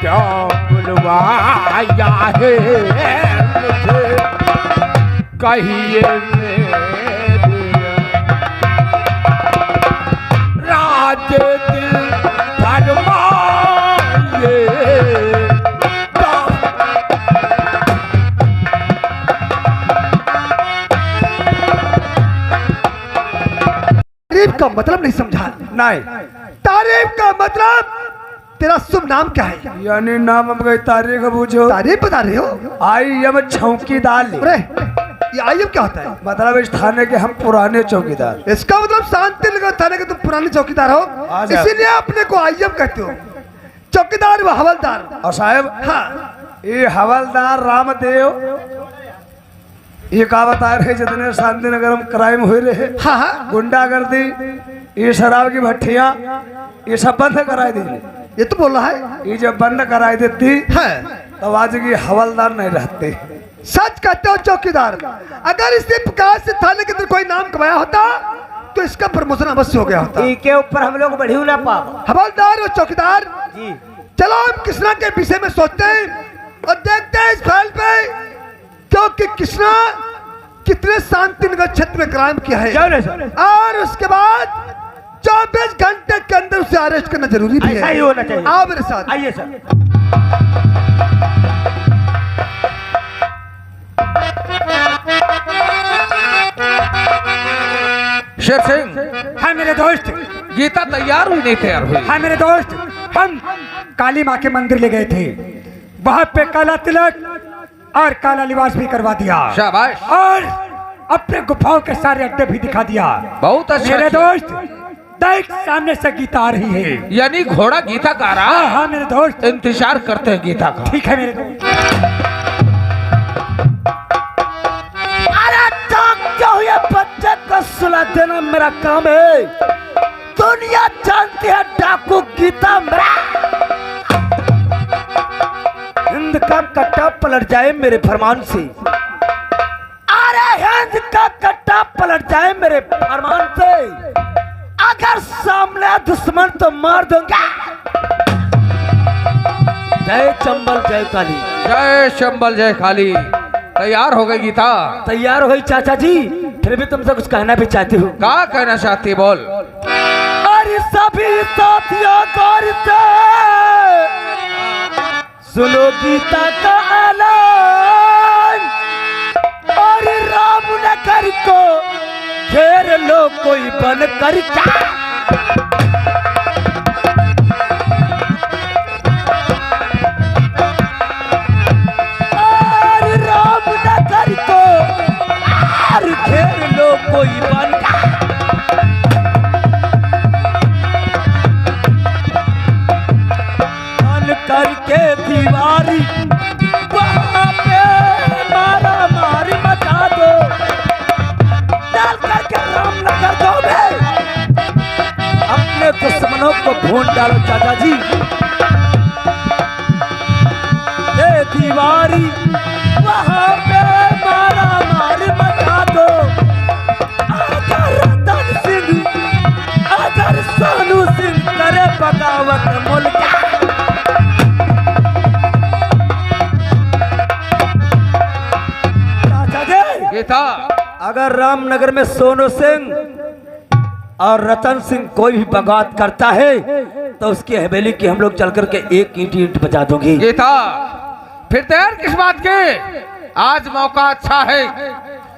क्या बुलवाया है मुझे कहिए मेरे राज दिल फरमाइए। तारीफ का मतलब नहीं समझा। नहीं, तारीफ का मतलब तेरा शुभ नाम क्या है? यानी नाम हम गई तारीख बूझो। तारीफ बता रहे हो? आई एम चौकीदार। अरे ये आईएम क्या होता है? मतलब इस थाने के हम पुराने चौकीदार। इसका मतलब शांति नगर थाने के तुम पुराने चौकीदार हो, इसीलिए अपने को आईएम कहते हो। चौकीदार व हवलदार। और साहब हाँ, ये हवलदार रामदेव ये का बता रहे जितने शांति नगर में क्राइम हुए रहे, हाँ, हाँ। गुंडागर्दी, ये शराब की भट्टियां, ये सब बंद कराई दी। ये तो बोल रहा है। ये जब बंद कराई देती है तो आज की हवलदार नहीं रहते। सच कहते हो चौकीदार। अगर इसी प्रकार से थाने के अंदर कोई नाम कमाया होता तो इसका प्रमोशन अवश्य हो गया होता। के ऊपर हम लोग बढ़ी ना पाओ। हवलदार और चौकीदार जी चलो हम कृष्णा के विषय में सोचते हैं और देखते हैं इस फाइल पे, क्योंकि कृष्णा कितने शांति नगर क्षेत्र में क्राइम किया है, और उसके बाद 24 घंटे के अंदर उसे अरेस्ट करना जरूरी भी ऐसा ही है। होना चाहिए। आओ मेरे साथ। आइए सर। शेर सिंह, हाँ मेरे दोस्त, गीता तैयार हुई नहीं तैयार हुई? हाँ मेरे दोस्त, हम काली माँ के मंदिर ले गए थे, वहाँ पे काला तिलक और काला लिबास भी करवा दिया। शाबाश, और अपने गुफाओं के सारे अड्डे भी दिखा दिया। बहुत अच्छा मेरे किया। दोस्त, देख सामने से गीता आ रही है। यानी घोड़ा गीता का आ रहा हाँ है। हाँ मेरे दोस्त, इंतजार करते हैं गीता का। ठीक है मेरे दोस्त। अरे क्या हुआ? बच्चे को सुला देना मेरा काम है। दुनिया जानती है डाकू गीता मेरा। हिंद का कट्टा पलट जाए मेरे फरमान से। अरे हिंद का कट्टा पलट जाए मेरे फरमान से। अगर सामने दुश्मन तो मार दूंगा। जय चंबल जय काली। जय शंबल जय काली। तैयार हो गई गीता? तैयार हो गई चाचा जी। फिर भी तुमसे कुछ कहना भी चाहती हूँ। क्या कहना चाहती बोल? अरे सभी साथियों गौर से सुनो गीता का ऐलान। और रामनगर को घेर लो कोई बन कर क्या। और रामनगर को और घेर लो कोई बन करके दीवारी वहाँ पे मारा मारी मचा दो। डाल करके रामनगर दो में अपने दुश्मनों को भून डालो चाचा जी। ये दीवारी वहाँ पे मारा मारी मचा दो। अगर रतन सिंह अगर सोनू सिंह करे बगावत मुल्क। गीता, अगर रामनगर में सोनू सिंह और रतन सिंह कोई भी बगावत करता है तो उसकी हवेली की हम लोग चल करके एक ईंट ईंट बजा दोगे। गीता फिर तैयार किस बात के? आज मौका अच्छा है,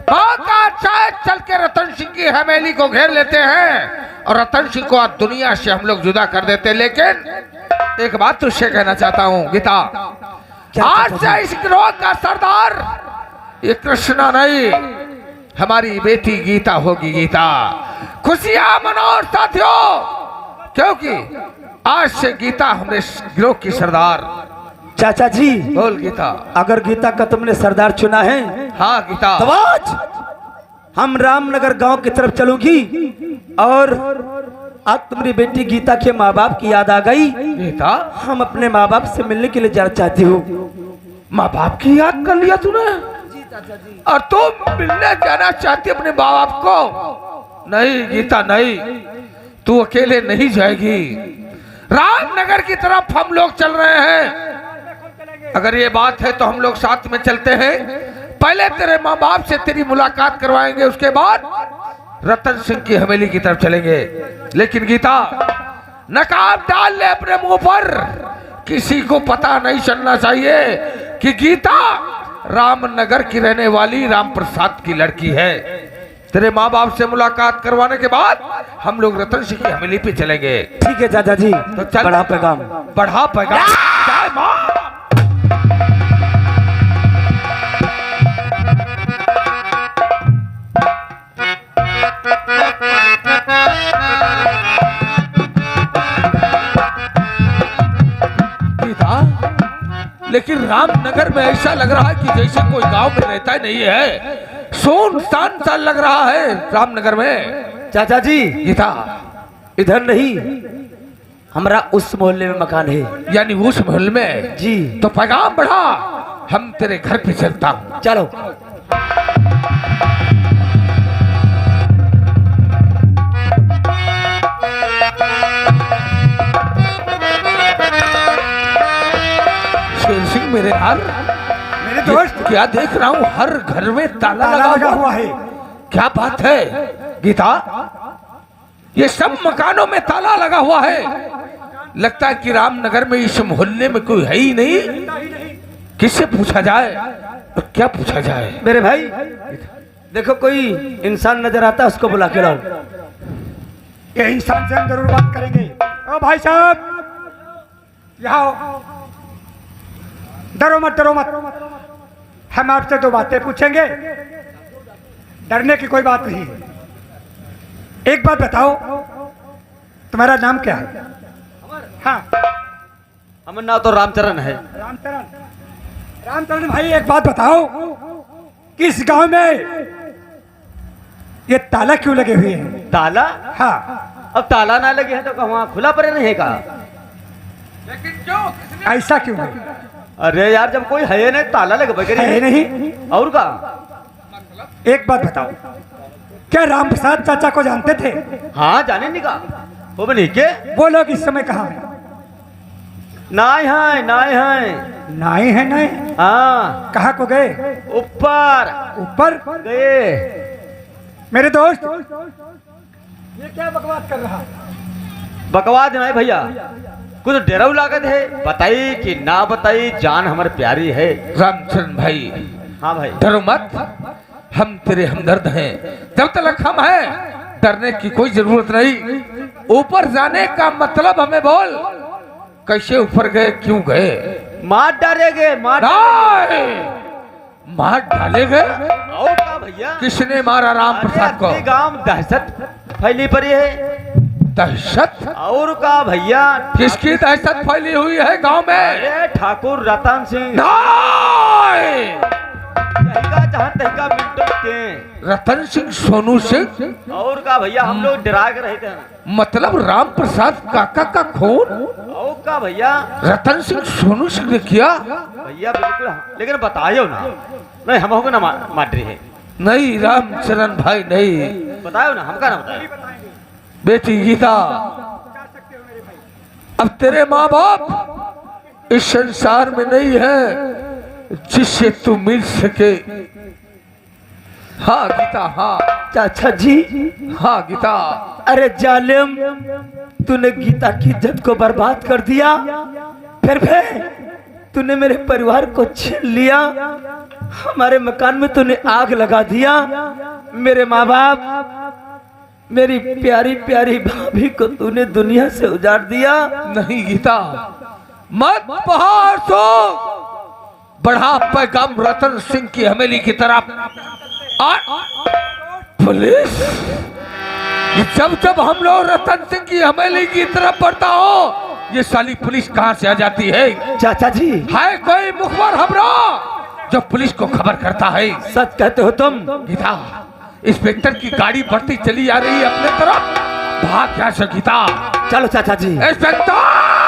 मौका अच्छा है। चल के रतन सिंह की हवेली को घेर लेते हैं और रतन सिंह को आज दुनिया से हम लोग जुदा कर देते। लेकिन एक बात तुझसे कहना चाहता हूँ गीता, आज से इस गिरोह का सरदार ये कृष्णा नहीं, हमारी बेटी गीता होगी। गीता, खुशियां मनाओ साथियों, क्योंकि आज से गीता हमारे गिरोह की सरदार। चाचा जी बोल गीता। अगर गीता का तुमने सरदार चुना है हाँ गीता, तो आज हम रामनगर गांव की तरफ चलूंगी। और आज तुम्हारी बेटी गीता के माँ बाप की याद आ गई। गीता, हम अपने माँ बाप से मिलने के लिए जाना चाहती हूँ। माँ बाप की याद कर लिया तूने? और तुम मिलने जाना चाहती अपने माँ बाप को? नहीं गीता नहीं, तू अकेले नहीं जाएगी। रामनगर की तरफ हम लोग चल रहे हैं। अगर ये बात है तो हम लोग साथ में चलते हैं। पहले तेरे माँ बाप से तेरी मुलाकात करवाएंगे, उसके बाद रतन सिंह की हवेली की तरफ चलेंगे। लेकिन गीता, नकाब डाल ले अपने मुंह पर, किसी को पता नहीं चलना चाहिए कि गीता रामनगर की रहने वाली राम प्रसाद की लड़की है। तेरे माँ बाप से मुलाकात करवाने के बाद हम लोग रतन सिंह की हवेली पे चलेंगे। ठीक है चाचा जी, तो चल, बड़ा पैगाम। बढ़ा पैगाम। जय माँ। लेकिन रामनगर में ऐसा लग रहा है कि जैसे कोई गांव में रहता ही नहीं है, सुनसान सा लग रहा है रामनगर में। चाचा जी, गीता, इधर नहीं, हमारा उस मोहल्ले में मकान है। यानी उस महल में? जी। तो पैगाम बढ़ा, हम तेरे घर पे चलता हूँ। चलो। शेर सिंह मेरे यार, मेरे दोस्त, क्या देख रहा हूँ, हर घर में ताला लगा हुआ है। क्या बात है गीता? ये सब मकानों में ताला लगा हुआ है। लगता है कि रामनगर में इस मोहल्ले में कोई है ही नहीं। किससे पूछा जाए और क्या पूछा जाए? मेरे भाई देखो, कोई इंसान नजर आता है, उसको बुला के लाओ। ये इंसान से हम जरूर बात करेंगे। ओ भाई साहब, यहाँ आओ। डरो मत, डरो मत, हम आपसे दो बातें पूछेंगे। डरने की कोई बात नहीं है। एक बात बताओ, तुम्हारा नाम क्या है? हाँ, हमारा नाम तो रामचरण है। रामचरण। रामचरण भाई, एक बात बताओ, किस गांव में ये ताला क्यों लगे हुए हैं? ताला? हाँ। अब ताला ना लगे है तो वहाँ खुला पड़े नहीं है का? लेकिन क्यों? ऐसा क्यों है? अरे यार, जब कोई है नहीं, ताला लगे बगैर है नहीं। और का? एक बात बताओ, क्या राम प्रसाद चाचा को जानते थे? हाँ, जाने नहीं का वो बनी के? वो लोग इस समय कहाँ हैं? नाई है, नाई है। नाई है? नहीं। हाँ। कहाँ को गए? ऊपर ऊपर गए। मेरे दोस्त, ये क्या बकवास कर रहा है? बकवास नहीं भैया, कुछ डराव लागत है। बताई कि ना बताई, जान हमारे प्यारी है। रामचरण भाई, हाँ भाई, डरो मत, हम तेरे हमदर्द हैं। जब तक हम हैं, डरने की कोई जरूरत नहीं। ऊपर जाने का मतलब हमें बोल, कैसे ऊपर गए, क्यों गए? मार डालेगे, मार मार डाले गए? और का भैया? किसने मारा राम प्रसाद को? गांव दहशत फैली पड़ी है। दहशत? और का भैया? किसकी दहशत फैली हुई है गांव में? अरे ठाकुर रतन सिंह। तहिका मिनटों के रतन सिंह, सोनू सिंह। और का भैया, हम लोग डरा के रहे थे। मतलब राम प्रसाद काका का खून और का भैया? रतन सिंह सोनू सिंह ने किया? भैया बिल्कुल, लेकिन बताओ ना। नहीं, हम होगा ना मार रही है। नहीं रामचरण भाई, नहीं बताओ ना, हमका ना बताओ। बेटी गीता, अब तेरे माँ बाप इस संसार में नहीं है जिससे तू मिल सके। हाँ गीता, हाँ। चाचा जी। हाँ गीता। अरे जालिम, तूने गीता की इज्जत को बर्बाद कर दिया। फिर तूने मेरे परिवार को छीन लिया। हमारे मकान में तूने आग लगा दिया। मेरे माँ बाप, मेरी प्यारी प्यारी भाभी को तूने दुनिया से उजाड़ दिया। नहीं गीता, मत पहाड़ सो, बढ़ा पैगाम रतन सिंह की हवेली की तरफ। पुलिस, जब जब हम लोग रतन सिंह की हवेली की तरफ बढ़ता हो, ये साली पुलिस कहाँ से आ जाती है? चाचा जी, है कोई मुखबर हमरा जो पुलिस को खबर करता है? सच कहते हो तुम? गीता, इंस्पेक्टर की गाड़ी बढ़ती चली आ रही है अपने तरफ, भाग क्या से गीता। चलो चाचा जी। इंस्पेक्टर!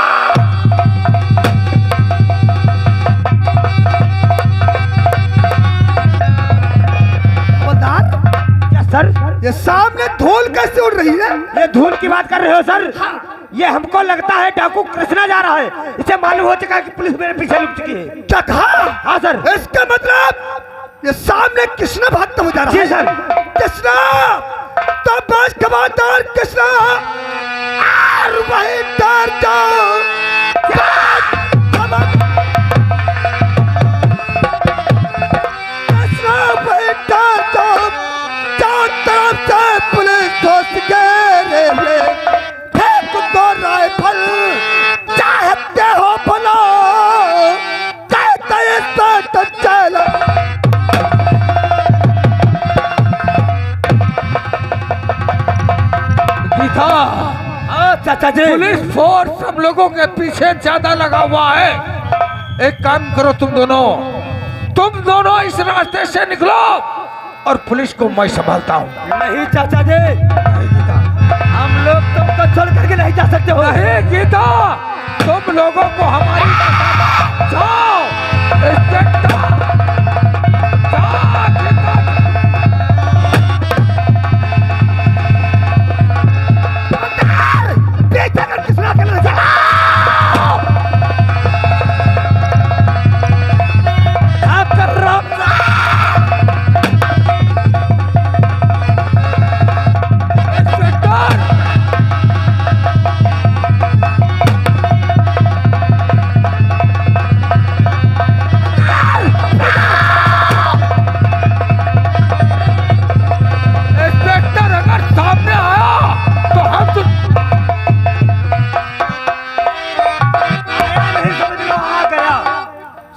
सर, ये सामने धूल कैसे उड़ रही है? ये धूल की बात कर रहे हो सर? ये हमको लगता है डाकू कृष्णा जा रहा है। इसे मालूम हो चुका है कि पुलिस मेरे पीछे लुक चुकी है। क्या कहा? हाँ सर। इसका मतलब ये सामने कृष्णा भागता हुआ जा रहा है। जी सर। कृष्णा तो बस कमांडर कृष्णा और वही डर जाओ। कृष्णा वही डर जाओ। चारों तरफ से पुलिस घुस घेरे हुए। फेंक दो राइफल चाहते हो भला कहते तो चला। गीता, चाचा जी। पुलिस फोर्स सब लोगों के पीछे ज्यादा लगा हुआ है। एक काम करो तुम दोनों इस रास्ते से निकलो और पुलिस को मैं संभालता हूँ। नहीं चाचा जी, हम लोग तुमको छोड़ करके नहीं जा सकते हो। नहीं गीता, तुम लोगों को हमारी जाओ इंस्पेक्टर, जाओ गीता।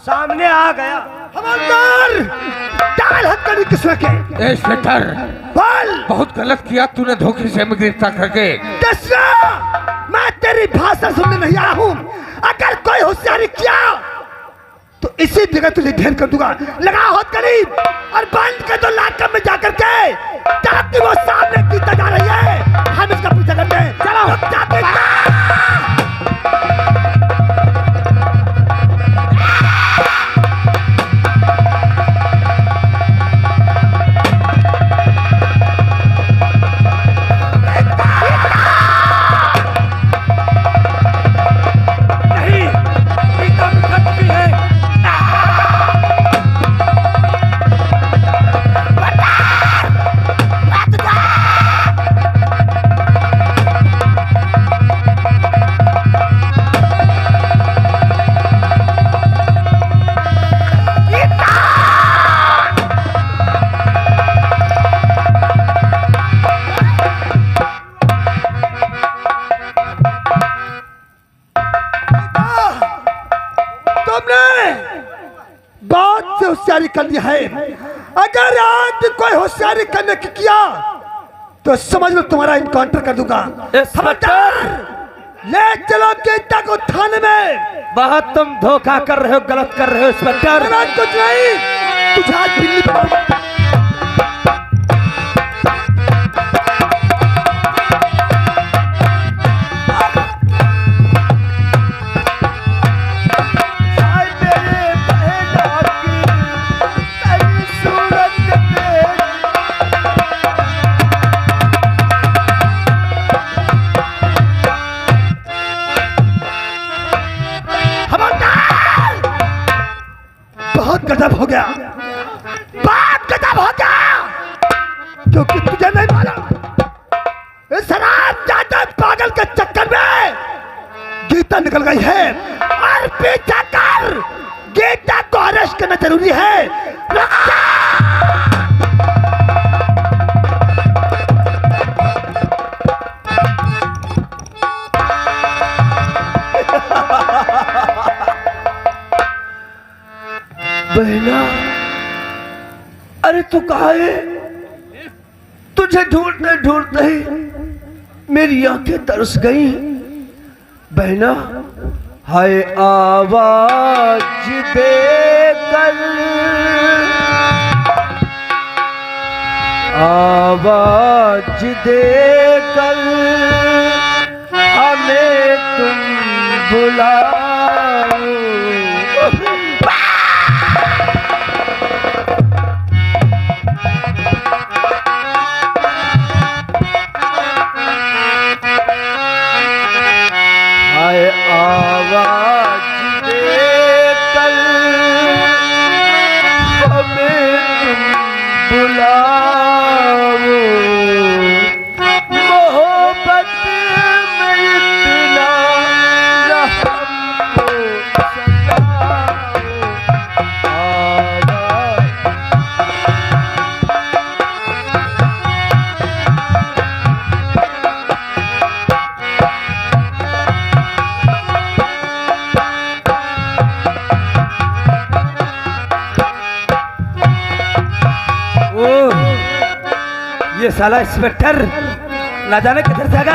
सामने आ गया। हवलदार डाल हथकड़ी किसने के? इंस्पेक्टर, बोल। बहुत गलत किया तूने धोखे से हमें गिरफ्तार करके। कृष्णा, मैं तेरी भाषा सुनने नहीं आया हूँ। अगर कोई होशियारी किया तो इसी जगह तुझे घेर कर दूंगा। लगा हथकड़ी और बंद कर दो लाकर में जाकर के, ताकि वो सामने पीता जा रही है, हम इसका पीछा करते हैं। चलो जाते होशियारी करनी है। अगर आज कोई होशियारी करने की किया तो समझ लो तुम्हारा इनकाउंटर कर दूंगा। ले चलो गीता को थाने में। बहुत तुम धोखा कर रहे हो, गलत कर रहे हो इंस्पेक्टर। कुछ नहीं, तुझे आज बिल्ली पकड़। गजब हो गया, बात गजब हो गया, क्योंकि तुझे नहीं मालूम इस हरामजादा पागल के चक्कर में गीता निकल गई है और पीछा कर। गीता को अरेस्ट करना जरूरी है। बहना, अरे तू कहाँ है? तुझे ढूंढते ढूंढते ही मेरी आंखें तरस गई। बहना, हाय आवाज देकर, आवाज देकर हमें तुम बुलाओ। ये साला इंस्पेक्टर ना जाने किधर से आगा।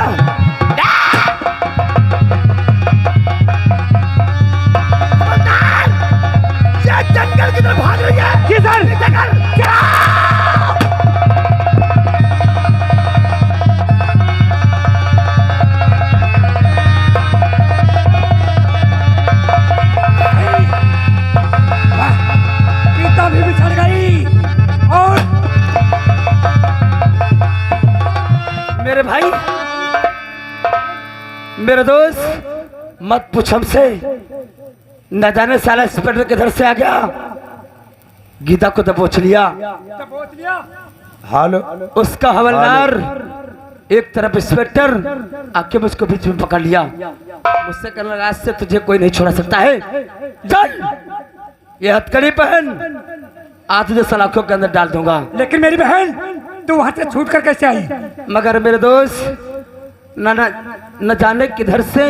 जंगल की तरफ भाग रही है। जी सर। गीता भी बिछड़ गई। और मेरे भाई, मेरे दोस्त, मत पूछ हमसे, न जाने साला इंस्पेक्टर किधर से आ गया, गीता को दबोच लिया। दबोच लिया। हालो उसका हवलदार एक तरफ इंस्पेक्टर आके मुझको बीच में पकड़ लिया। मुझसे कहने लगा, आज से तुझे कोई नहीं छोड़ा सकता है, चल ये हथकड़ी पहन, आज तुझे सलाखों के अंदर डाल दूंगा। लेकिन मेरी बहन, तू वहां से छूट कर कैसे आई? मगर मेरे दोस्त, न जाने किधर से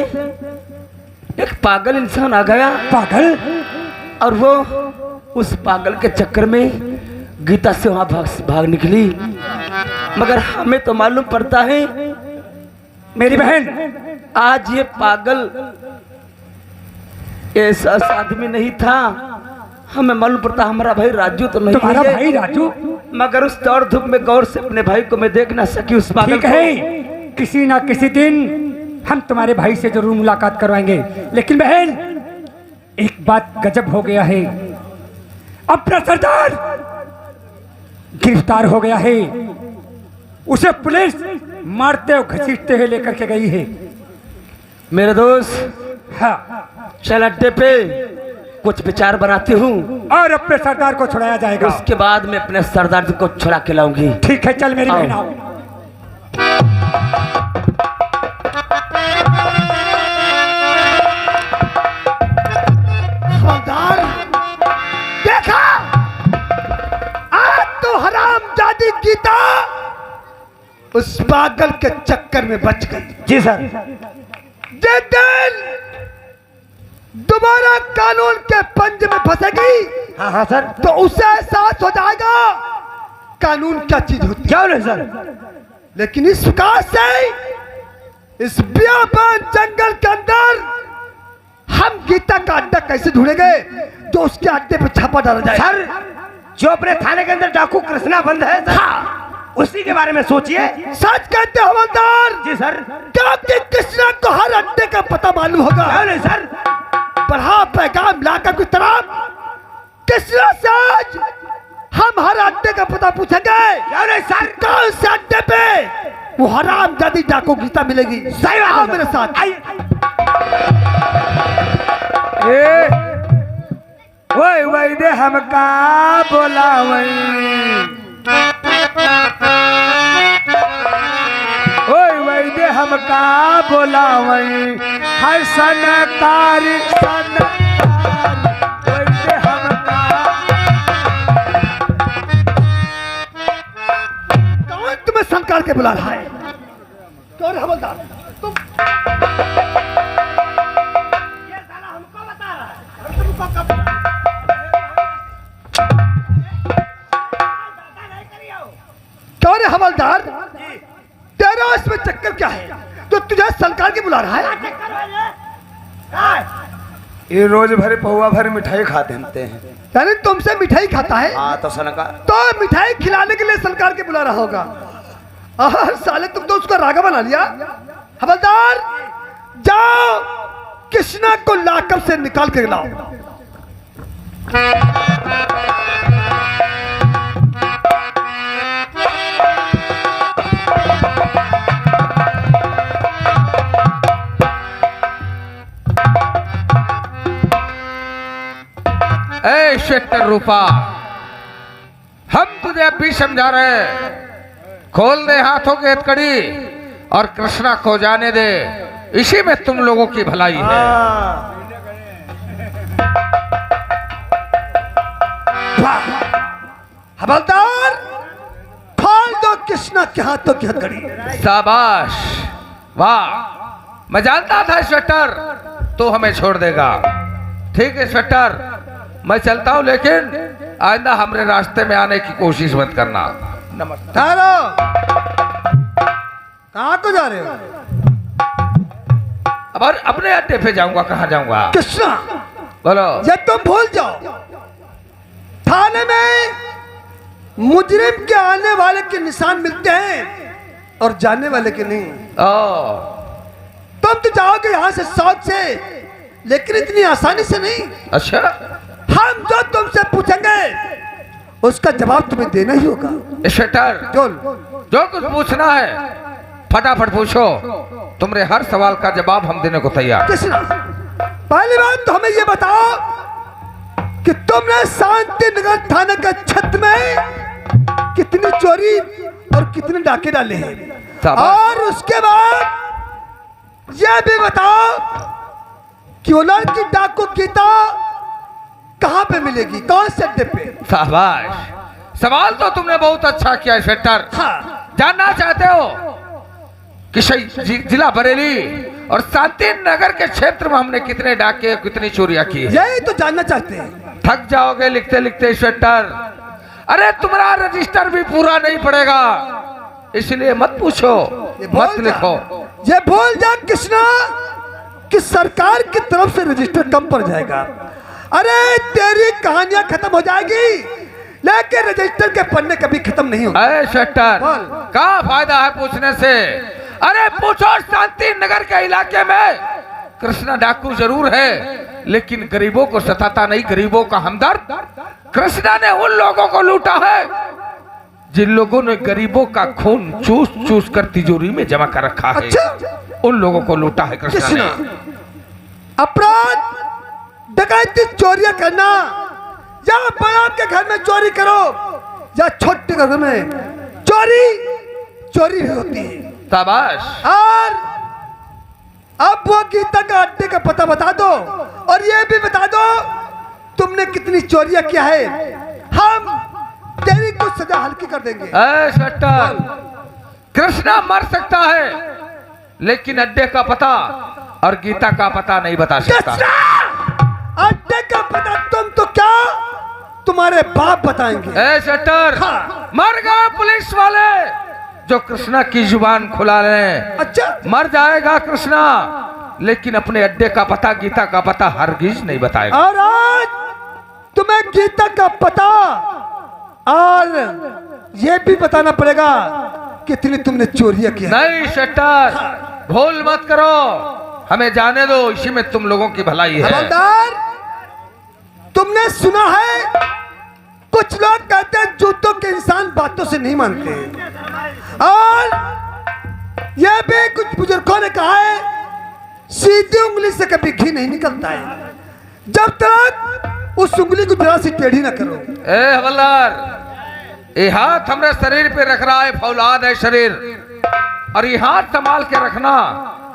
एक पागल इंसान आ गया। पागल? और वो उस पागल के चक्कर में गीता से वहां भाग निकली। मगर हमें तो मालूम पड़ता है मेरी बहन, आज ये पागल ऐसा आदमी नहीं था। हमें मालूम पड़ता हमारा भाई राजू तो नहीं तुम्हारा है। भाई राजू? मगर उस दौड़ धूप में गौर से अपने भाई को मैं देख ना सकी। उस पागल ठीक है, किसी ना किसी दिन हम तुम्हारे भाई से जरूर मुलाकात करवाएंगे। लेकिन बहन, एक बात गजब हो गया है, अपना सरदार गिरफ्तार हो गया है। उसे पुलिस मारते और घसीटते हुए लेकर के गई है। मेरे दोस्त, हाँ, चल अड्डे पे कुछ विचार बनाती हूँ, और अपने सरदार को छुड़ाया जाएगा। उसके बाद मैं अपने सरदार को छुड़ा के लाऊंगी। ठीक है, चल मेरी बहन, आओ। हवलदार, देखा आज तो हरामजादी गीता उस पागल के चक्कर में बच गई। जी सर। जिस दिन दोबारा कानून के पंजे में फंसेगी, हाँ हाँ सर। तो उसे एहसास हो जाएगा कानून क्या चीज होती है। क्या बोले सर? लेकिन इस प्रकार से इस बियाबान जंगल के अंदर हम गीता का अड्डा कैसे ढूंढेंगे जो उसके अड्डे पे छापा डाला जाए। सर, जो अपने थाने के अंदर डाकू कृष्णा बंद है सर, हाँ, उसी के बारे में सोचिए। सच कहते हो हवलदार? जी सर। क्योंकि कृष्णा को हर अड्डे का पता मालूम होगा। क्या बोले सर? बढ़ा पैगाम लाकर की तरफ कृष्णा से आज हम हर अड्डे का पता पूछेंगे। क्या बोले सर? कौन से अड्डे पे वो हरामजादी डाकू गीता मिलेगी। सही बात आओ है मेरे साथ। वही वही दे हमका बोला वही, वही वही दे हमका बोला वही, हर सनकारी वही दे हमका। कौन तुम्हें संकार के बुला रहा है? कौन हवलदार? तुम कौन है हवलदार? तेरा इसमें चक्कर क्या है तो तुझे संकार के बुला रहा है? ये रोज भरे पौवा भरे मिठाई खाते हैं। यानी तुमसे मिठाई खाता है? हाँ तो सनका तो मिठाई खिलाने के लिए संकार के बुला रहा होगा। और साले तुम तो उसका रागा बना लिया। हवलदार, जाओ कृष्णा को लाकअप से निकाल के लाओ। ए शेखर रूपा, हम तुझे अभी समझा रहे हैं, खोल दे हाथों की हथकड़ी और कृष्णा को जाने दे, इसी में तुम लोगों की भलाई है। हवलदार, खोल दो कृष्णा के हाथों की हथकड़ी। शाबाश, वाह, मैं जानता था इंस्पेक्टर तू हमें छोड़ देगा। ठीक है इंस्पेक्टर, मैं चलता हूं, लेकिन आइंदा हमारे रास्ते में आने की कोशिश मत करना, नमस्ते। ठहरो, कहाँ को जा रहे हो? अब अपने अड्डे पे जाऊंगा। कहाँ जाऊंगा? कृष्णा, बोलो। ये तुम भूल जाओ, थाने में मुजरिम के आने वाले के निशान मिलते हैं और जाने वाले के नहीं। ओ, तुम तो जाओगे यहाँ से शौक से, लेकिन इतनी आसानी से नहीं। अच्छा। हम जो तुमसे पूछेंगे उसका जवाब तुम्हें देना ही होगा। इंस्पेक्टर, जो कुछ पूछना है फटाफट पूछो। तुम्हारे हर सवाल का जवाब हम देने को तैयार। कृष्णा, पहली बात तो हमें ये बताओ कि तुमने शांति नगर थाने के क्षेत्र में कितनी चोरी और कितने डाके डाले हैं, और उसके बाद यह भी बताओ कि वो लड़की डाकू गीता कहाँ पे मिलेगी, कौन से अड्डे पे? शाबाश, सवाल तो तुमने बहुत अच्छा किया इंस्पेक्टर। हाँ। जानना चाहते हो कि जिला बरेली और शांति नगर के क्षेत्र में हमने कितने डाके कितनी चोरियां की है? यही तो जानना चाहते हैं। थक जाओगे लिखते लिखते इंस्पेक्टर। अरे तुम्हारा रजिस्टर भी पूरा नहीं पड़ेगा, इसलिए मत पूछो, मत लिखो। ये बोल जा कृष्णा कि सरकार की तरफ से रजिस्टर कम पड़ जाएगा। अरे तेरी कहानियां खत्म हो जाएगी, लेकिन रजिस्टर के पन्ने कभी खत्म नहीं होंगे। इंस्पेक्टर, क्या फायदा है पूछने से? अरे पूछो, शांति नगर के इलाके में कृष्णा डाकू जरूर है, लेकिन गरीबों को सताता नहीं, गरीबों का हमदर्द। कृष्णा ने उन लोगों को लूटा है जिन लोगों ने गरीबों का खून चूस चूस कर तिजोरी में जमा कर रखा है। अच्छा? उन लोगों को लूटा है कृष्णा ने। अपराध, डकैती, चोरियां करना, या बड़ा के घर में चोरी करो या छोटे घर में चोरी चोरी होती है। शाबाश। और अब वो गीता का अड्डे का पता बता दो, और ये भी बता दो तुमने कितनी चोरियां किया है, हम तेरी कुछ सजा हल्की कर देंगे। इंस्पेक्टर, कृष्णा मर सकता है, लेकिन अड्डे का पता और गीता का पता नहीं बता सकता। अड्डे का पता तुम तो क्या, तुम्हारे बाप बताएंगे। इंस्पेक्टर, हाँ। मर गए पुलिस वाले जो कृष्णा की जुबान खुला लें। अच्छा? मर जाएगा कृष्णा, लेकिन अपने अड्डे का पता, गीता का पता हरगिज नहीं बताएगा। और आज तुम्हें गीता का पता और ये भी बताना पड़ेगा कितनी तुमने चोरियां की। नहीं इंस्पेक्टर, भूल मत करो, हमें जाने दो, इसी में तुम लोगों की भलाई है। हवलदार, तुमने सुना है कुछ लोग कहते हैं जूतों के इंसान बातों से नहीं मानते, और यह भी कुछ बुजुर्गों ने कहा है सीधी उंगली से कभी घी नहीं निकलता है, जब तक उस उंगली को जरा सी टेढ़ी ना करो। ए हवलदार, ये हाथ हमारे शरीर पे रख रहा है, फौलाद है शरीर, और ये हाथ संभाल के रखना,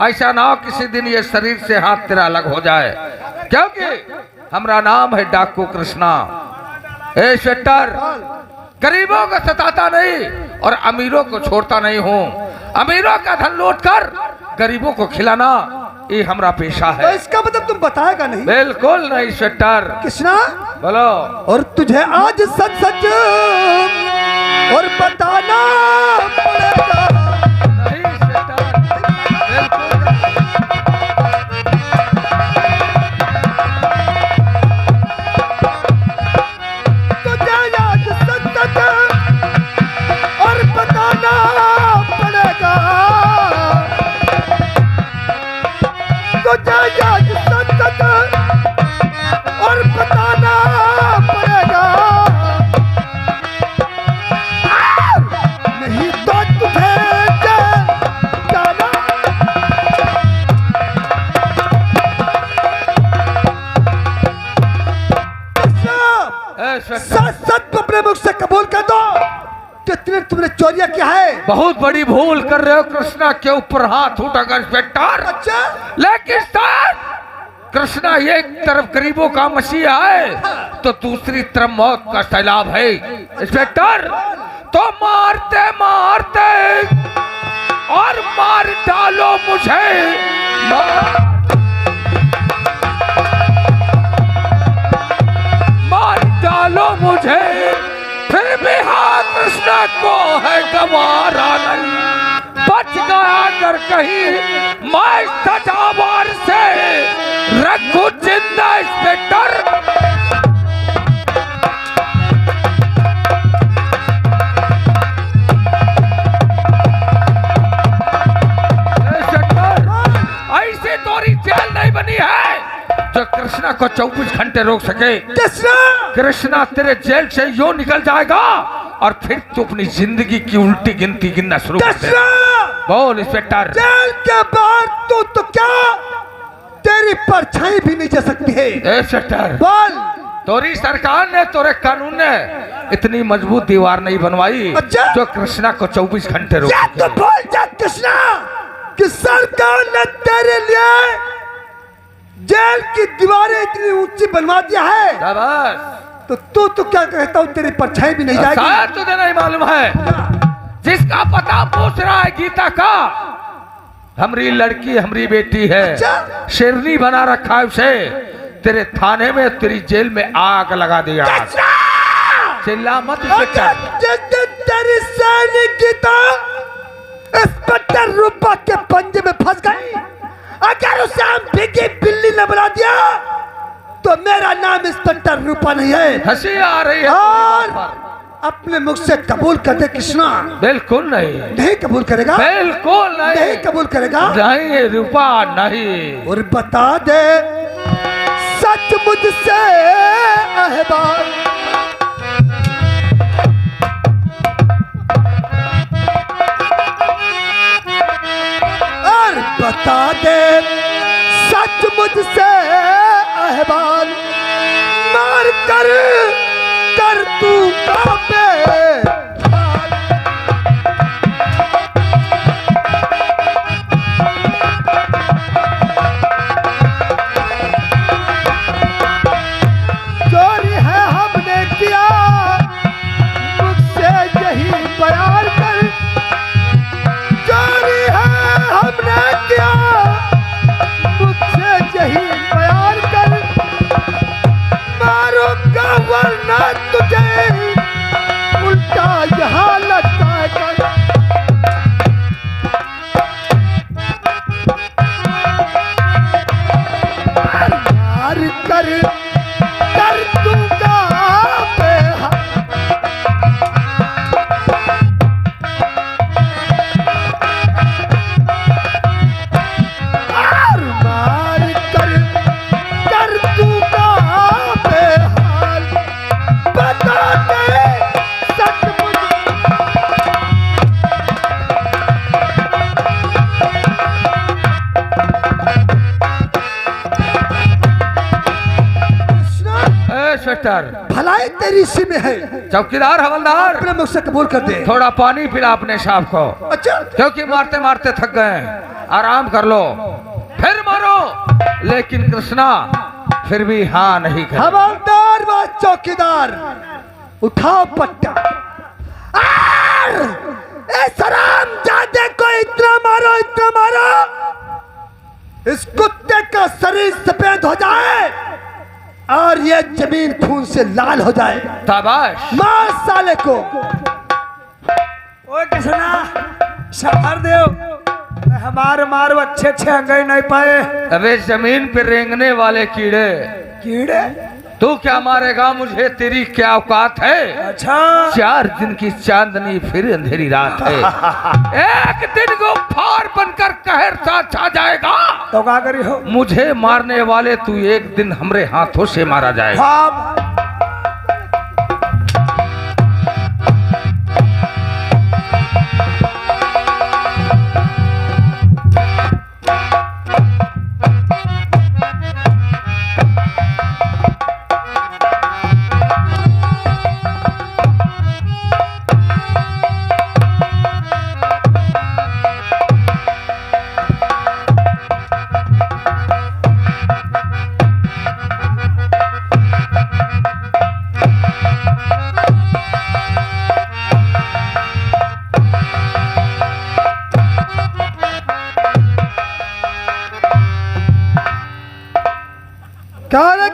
ऐसा ना हो किसी दिन ये शरीर से हाथ तेरा अलग हो जाए, क्योंकि हमारा नाम है डाकू कृष्णा। इंस्पेक्टर, गरीबों को सताता नहीं और अमीरों को छोड़ता नहीं हूँ। अमीरों का धन लूट कर गरीबों को खिलाना, ये हमारा पेशा तो है। इसका मतलब तुम बताएगा नहीं? बिल्कुल नहीं इंस्पेक्टर। कृष्णा, बोलो। और तुझे आज सच सच और बताना पड़ेगा। नहीं इंस्पेक्टर, बिल्कुल तुझे आज सच सच और बताना पड़ेगा। तुझे आज सच सच और बताना पड़ेगा, नहीं तो तुझे जाना। सच सच अपने मुख से कबूल कर दो कितने तुमने चोरियां किया है। बहुत बड़ी भूल कर रहे हो, कृष्णा के ऊपर हाथ उठाकर इंस्पेक्टर। अच्छा? लेकिन सर, कृष्णा एक तरफ गरीबों का मसीहा है तो दूसरी तरफ मौत का सैलाब है इंस्पेक्टर। तो मारते मारते और मार डालो मुझे, मार डालो मुझे, फिर भी हाथ कृष्णा को है गवारा नहीं, बच गया अगर कहीं मैं सजावार से, रखूं जिंदा इंस्पेक्टर। ऐसी तोरी जेल नहीं बनी है जो कृष्णा को 24 घंटे रोक सके। कृष्णा तेरे जेल से यूं निकल जाएगा और फिर तू अपनी जिंदगी की उल्टी गिनती गिनना शुरू कर दे। बोल इंस्पेक्टर। जेल के बाहर तो क्या तेरी परछाई भी नहीं जा सकती है। इंस्पेक्टर बोल। तोरी सरकार ने, तोरे कानून ने इतनी मजबूत दीवार नहीं बनवाई अच्छा? जो कृष्णा को 24 घंटे रोक सके। तो बोल जा कृष्णा कि सरकार ने तेरे लिए जेल की दीवारें इतनी ऊंची बनवा दिया है, शाबाश। तो तू क्या कहता हूँ तेरी परछाई भी नहीं जाएगी। शायद तुझे नहीं मालूम है, जिसका पता पूछ रहा है गीता का, हमारी लड़की हमारी बेटी है। अच्छा? शेरनी बना रखा है उसे। तेरे थाने में, तेरी जेल में आग लगा दिया। चिल्ला मत इंस्पेक्टर। जिस दिन तेरी सैनिक गीता इंस्पेक्टर रूपा के पंजे में फंस गई, अगर उसे हम भीगी बिल्ली ने बना दिया तो मेरा नाम इंस्पेक्टर रूपा नहीं है। हंसी आ रही है और अपने मुख से कबूल कर दे कृष्णा। बिल्कुल नहीं। नहीं कबूल करेगा? बिल्कुल नहीं। नहीं कबूल करेगा? नहीं रूपा नहीं। और बता दे सच मुझसे अहबान, और बता दे सच मुझसे अहबान, मार कर कर तू कांपे। चोरी है हमने किया मुझसे यही बयान कर, चोरी है हमने किया मुझसे यही बयान कर, मारूंगा वरना तुझे उल्टा यहाँ लटका कर। मार कर कर दूंगा बेहाल, मार कर दूंगा बेहाल, बता दे सच मुझे। इंस्पेक्टर। भलाई तेरी इसी में है। चौकीदार, हवलदार, अपने मुख से कबूल कर दे। थोड़ा पानी पिला अपने साहब को, अच्छा? क्योंकि मारते मारते थक गए। आराम कर लो, फिर मारो। लेकिन कृष्णा फिर भी हाँ नहीं कर। हवलदार व चौकीदार, उठाओ पट्टा। इस हरामजादे को इतना मारो, इतना मारो, इस कुत्ते का शरीर सफेद हो जाए और ये जमीन खून से लाल हो जाए। शाबाश। मार साले को। ओए कृष्णा, शहर देव हमारे मारो अच्छे अच्छे अंगई नहीं पाए। अबे जमीन पे रेंगने वाले कीड़े, कीड़े? तू क्या मारेगा मुझे? तेरी क्या औकात है? अच्छा। 4 दिन की चांदनी फिर अंधेरी रात है। एक दिन को फार बनकर कहर सा छा जाएगा। तो क्या करी हो? मुझे मारने वाले तू एक दिन हमरे हाथों से मारा जाएगा। हाँ।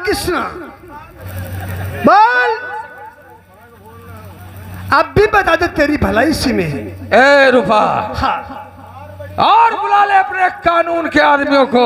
कृष्णा बोल, अब भी बता दे तेरी भलाई इसी में है। ए रूपा, हाँ और बुला ले अपने कानून के आदमियों को।